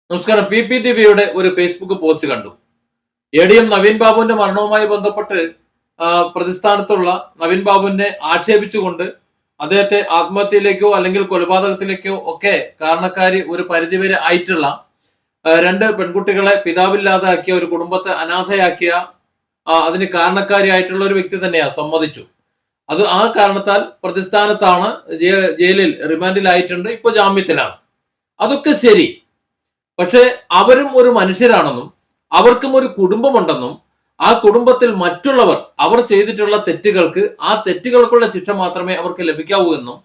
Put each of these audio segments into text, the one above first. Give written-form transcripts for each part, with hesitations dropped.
നമസ്കാരം. PPTVയുടെ ഒരു Facebook post കണ്ടു. ADM നവീൻ ബാബുവിന്റെ മരണവുമായി ബന്ധപ്പെട്ട് പ്രതിസ്ഥാനത്തുള്ള നവീൻ ബാബുവിനെ ആക്ഷേപിച്ചുകൊണ്ട് അദ്ദേഹത്തെ ആത്മഹത്യയിലേക്കോ അല്ലെങ്കിൽ കൊലപാതകത്തിലേക്കോ ഒക്കെ കാരണക്കാരി ഒരു പരിധിവരെ ആയിട്ടുള്ള രണ്ട് പെൺകുട്ടികളെ പിതാവില്ലാതാക്കിയ ഒരു കുടുംബത്തെ അനാഥയാക്കിയ അതിന് കാരണക്കാരിയായിട്ടുള്ള ഒരു വ്യക്തി തന്നെയാണ് സമ്മതിച്ചു. അത് ആ കാരണത്താൽ പ്രതിസ്ഥാനത്താണ്, ജയിലിൽ റിമാൻഡിലായിട്ടുണ്ട്, ഇപ്പൊ ജാമ്യത്തിലാണ്. അതൊക്കെ ശരി. പക്ഷെ അവരും ഒരു മനുഷ്യരാണെന്നും അവർക്കും ഒരു കുടുംബമുണ്ടെന്നും ആ കുടുംബത്തിൽ മറ്റുള്ളവർ അവർ ചെയ്തിട്ടുള്ള തെറ്റുകൾക്ക് ആ തെറ്റുകൾക്കുള്ള ശിക്ഷ മാത്രമേ അവർക്ക് ലഭിക്കാവൂ എന്നും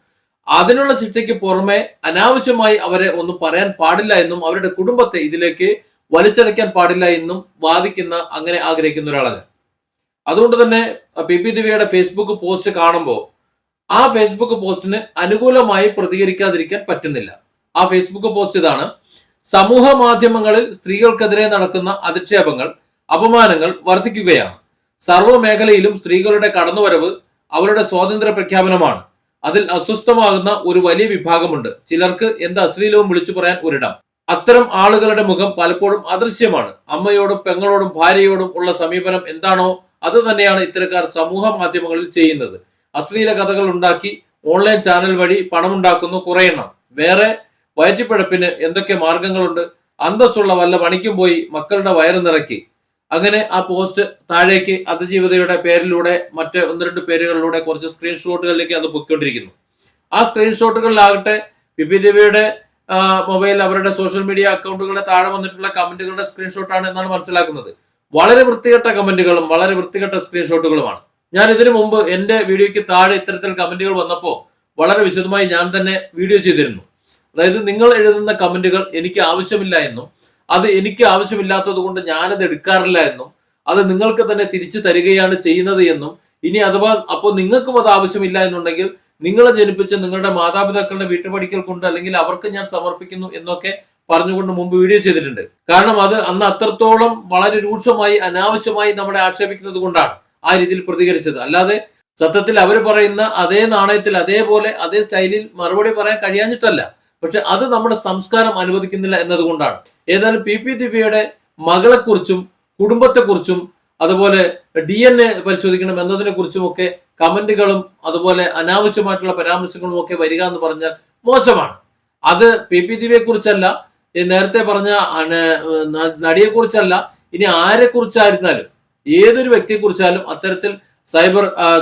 അതിനുള്ള ശിക്ഷയ്ക്ക് പുറമെ അനാവശ്യമായി അവരെ ഒന്നും പറയാൻ പാടില്ല എന്നും അവരുടെ കുടുംബത്തെ ഇതിലേക്ക് വലിച്ചടയ്ക്കാൻ പാടില്ല എന്നും വാദിക്കുന്ന, അങ്ങനെ ആഗ്രഹിക്കുന്ന ഒരാളാണ്. അതുകൊണ്ട് തന്നെ PPTVയുടെ ഫേസ്ബുക്ക് പോസ്റ്റ് കാണുമ്പോൾ ആ ഫേസ്ബുക്ക് പോസ്റ്റിന് അനുകൂലമായി പ്രതികരിക്കാതിരിക്കാൻ പറ്റുന്നില്ല. ആ ഫേസ്ബുക്ക് പോസ്റ്റ് ഇതാണ്: സമൂഹ മാധ്യമങ്ങളിൽ സ്ത്രീകൾക്കെതിരെ നടക്കുന്ന അധിക്ഷേപങ്ങൾ, അപമാനങ്ങൾ വർദ്ധിക്കുകയാണ്. സർവ്വ മേഖലയിലും സ്ത്രീകളുടെ കടന്നുവരവ് അവരുടെ സ്വാതന്ത്ര്യ പ്രഖ്യാപനമാണ്. അതിൽ അസ്വസ്ഥമാകുന്ന ഒരു വലിയ വിഭാഗമുണ്ട്. ചിലർക്ക് എന്ത് അശ്ലീലവും വിളിച്ചു പറയാൻ ഒരിടം. അത്തരം ആളുകളുടെ മുഖം പലപ്പോഴും അദൃശ്യമാണ്. അമ്മയോടും പെങ്ങളോടും ഭാര്യയോടും ഉള്ള സമീപനം എന്താണോ അത് തന്നെയാണ് ഇത്തരക്കാർ സമൂഹ മാധ്യമങ്ങളിൽ ചെയ്യുന്നത്. അശ്ലീല കഥകൾ ഉണ്ടാക്കി ഓൺലൈൻ ചാനൽ വഴി പണമുണ്ടാക്കുന്നു കുറെ എണ്ണം. വേറെ വയറ്റിപ്പിഴപ്പിന് എന്തൊക്കെ മാർഗങ്ങളുണ്ട്. അന്തസ്സുള്ള വല്ല പണിക്കും പോയി മക്കളുടെ വയറ് നിറക്കി. അങ്ങനെ ആ പോസ്റ്റ് താഴേക്ക് അതിജീവിതയുടെ പേരിലൂടെ മറ്റ് ഒന്ന് രണ്ട് പേരുകളിലൂടെ കുറച്ച് സ്ക്രീൻഷോട്ടുകളിലേക്ക് അത് പൊയ്ക്കൊണ്ടിരിക്കുന്നു. ആ സ്ക്രീൻഷോട്ടുകളിലാകട്ടെ PPTVയുടെ മൊബൈൽ, അവരുടെ സോഷ്യൽ മീഡിയ അക്കൗണ്ടുകളുടെ താഴെ വന്നിട്ടുള്ള കമന്റുകളുടെ സ്ക്രീൻഷോട്ടാണ് എന്നാണ് മനസ്സിലാക്കുന്നത്. വളരെ വൃത്തികെട്ട കമന്റുകളും വളരെ വൃത്തികെട്ട സ്ക്രീൻഷോട്ടുകളുമാണ്. ഞാൻ ഇതിനു മുമ്പ് എന്റെ വീഡിയോയ്ക്ക് താഴെ ഇത്തരത്തിൽ കമന്റുകൾ വന്നപ്പോൾ വളരെ വിശദമായി ഞാൻ തന്നെ വീഡിയോ ചെയ്തിരുന്നു. അതായത്, നിങ്ങൾ എഴുതുന്ന കമന്റുകൾ എനിക്ക് ആവശ്യമില്ല എന്നും അത് എനിക്ക് ആവശ്യമില്ലാത്തത് കൊണ്ട് ഞാനത് എടുക്കാറില്ല എന്നും അത് നിങ്ങൾക്ക് തന്നെ തിരിച്ചു തരികയാണ് ചെയ്യുന്നത് എന്നും ഇനി അഥവാ അപ്പോൾ നിങ്ങൾക്കും അത് ആവശ്യമില്ല എന്നുണ്ടെങ്കിൽ നിങ്ങളെ ജനിപ്പിച്ച നിങ്ങളുടെ മാതാപിതാക്കളുടെ വീട്ടുപടിക്കൽ കൊണ്ട് അല്ലെങ്കിൽ അവർക്ക് ഞാൻ സമർപ്പിക്കുന്നു എന്നൊക്കെ പറഞ്ഞുകൊണ്ട് മുമ്പ് വീഡിയോ ചെയ്തിട്ടുണ്ട്. കാരണം അത് അന്ന് അത്രത്തോളം വളരെ രൂക്ഷമായി അനാവശ്യമായി നമ്മളെ ആക്ഷേപിക്കുന്നത് കൊണ്ടാണ് ആ രീതിയിൽ പ്രതികരിച്ചത്. അല്ലാതെ സത്യത്തിൽ അവർ പറയുന്ന അതേ നാണയത്തിൽ അതേപോലെ അതേ സ്റ്റൈലിൽ മറുപടി പറയാൻ കഴിയാഞ്ഞിട്ടല്ല. പക്ഷെ അത് നമ്മുടെ സംസ്കാരം അനുവദിക്കുന്നില്ല എന്നതുകൊണ്ടാണ്. ഏതായാലും PPTVയുടെ മകളെക്കുറിച്ചും കുടുംബത്തെക്കുറിച്ചും അതുപോലെ DNA പരിശോധിക്കണം എന്നതിനെ കുറിച്ചും ഒക്കെ കമന്റുകളും അതുപോലെ അനാവശ്യമായിട്ടുള്ള പരാമർശങ്ങളും ഒക്കെ വരിക എന്ന് പറഞ്ഞാൽ മോശമാണ്. അത് PPTVയെ കുറിച്ചല്ല, നേരത്തെ പറഞ്ഞ നടിയെ കുറിച്ചല്ല, ഇനി ആരെ കുറിച്ചായിരുന്നാലും ഏതൊരു വ്യക്തിയെ കുറിച്ചാലും അത്തരത്തിൽ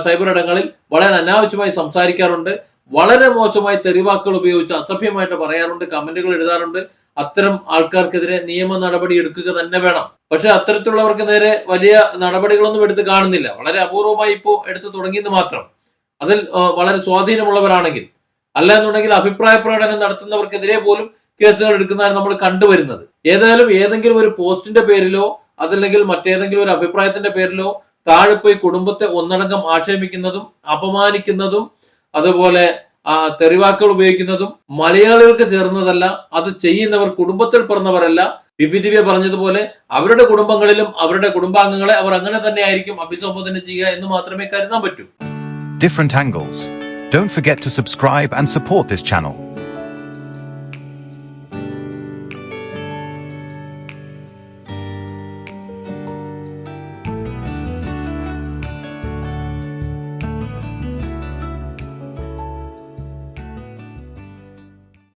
സൈബർ ഇടങ്ങളിൽ വളരെ അനാവശ്യമായി സംസാരിക്കാറുണ്ട്. വളരെ മോശമായി തെറിവാക്കുകൾ ഉപയോഗിച്ച് അസഭ്യമായിട്ട് പറയാറുണ്ട്, കമന്റുകൾ എഴുതാറുണ്ട്. അത്തരം ആൾക്കാർക്കെതിരെ നിയമ നടപടി എടുക്കുക തന്നെ വേണം. പക്ഷെ അത്തരത്തിലുള്ളവർക്ക് നേരെ വലിയ നടപടികളൊന്നും എടുത്ത് കാണുന്നില്ല. വളരെ അപൂർവമായി ഇപ്പോൾ എടുത്തു തുടങ്ങിയെന്ന് മാത്രം. അതിൽ വളരെ സ്വാധീനമുള്ളവരാണെങ്കിൽ, അല്ല എന്നുണ്ടെങ്കിൽ അഭിപ്രായ പ്രകടനം നടത്തുന്നവർക്കെതിരെ പോലും കേസുകൾ എടുക്കുന്നതാണ് നമ്മൾ കണ്ടുവരുന്നത്. ഏതായാലും ഏതെങ്കിലും ഒരു പോസ്റ്റിന്റെ പേരിലോ അതല്ലെങ്കിൽ മറ്റേതെങ്കിലും ഒരു അഭിപ്രായത്തിന്റെ പേരിലോ താഴെ പോയി കുടുംബത്തെ ഒന്നടങ്കം ആക്ഷേപിക്കുന്നതും അപമാനിക്കുന്നതും അതുപോലെ തെറിവാക്കുകൾ ഉപയോഗിക്കുന്നതും മലയാളികൾക്ക് ചേർന്നതല്ല. അത് ചെയ്യുന്നവർ കുടുംബത്തിൽ പിറന്നവരല്ല. PPTV പറഞ്ഞതുപോലെ അവരുടെ കുടുംബങ്ങളിലും അവരുടെ കുടുംബാംഗങ്ങളെ അവർ അങ്ങനെ തന്നെ ആയിരിക്കും അഭിസംബോധന ചെയ്യുക എന്ന് മാത്രമേ കരുതാൻ പറ്റൂ. Different angles. Don't forget to subscribe and support this channel.